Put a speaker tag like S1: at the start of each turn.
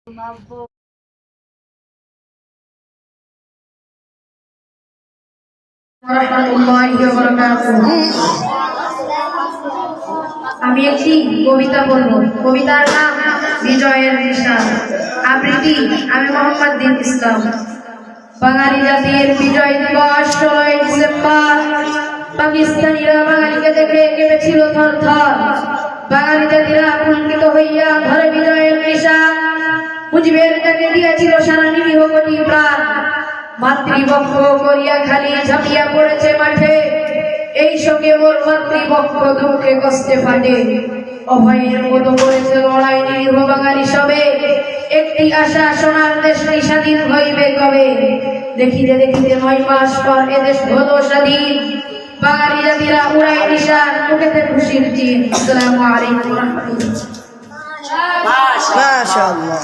S1: আমি একটি কবিতা বলবো। কবিতার নাম বিজয়ের নিশান। আবৃত্তি আমি মোহাম্মদ দিন ইসলাম। বাঙালি জাতির বিজয় দিবস 16ই ডিসেম্বর। পাকিস্তানিরা বাঙালিকে দেখে কেঁপেছিল থরথর। বাঙালি জাতিরা পুলকিত হইয়া ধরে বিজয়ের নিশান। মুজিবের ডাকে দিয়েছিল সারা নিরীহ কোটি প্রাণ। মাতৃপক্ষ করিয়া খালি ঝাঁপিয়া পড়েছে মাঠে। এই সঙ্গে মোর মাতৃপক্ষ দুঃখে কষ্টে ফাটে। অভয়ের মতো করেছে লড়াই নিরীহ বাঙালি সবে। একটি আশা সোনার দেশটি স্বাধীন হইবে কবে। দেখিতে দেখিতে 9 মাস পর এদেশ হলো স্বাধীন। বাঙালি জাতিরা উড়ায় নিশান, মুখেতে খুশির চিন। আসসালামু আলাইকুম ওয়া রাহমাতুল্লাহ।
S2: মাশাআল্লাহ।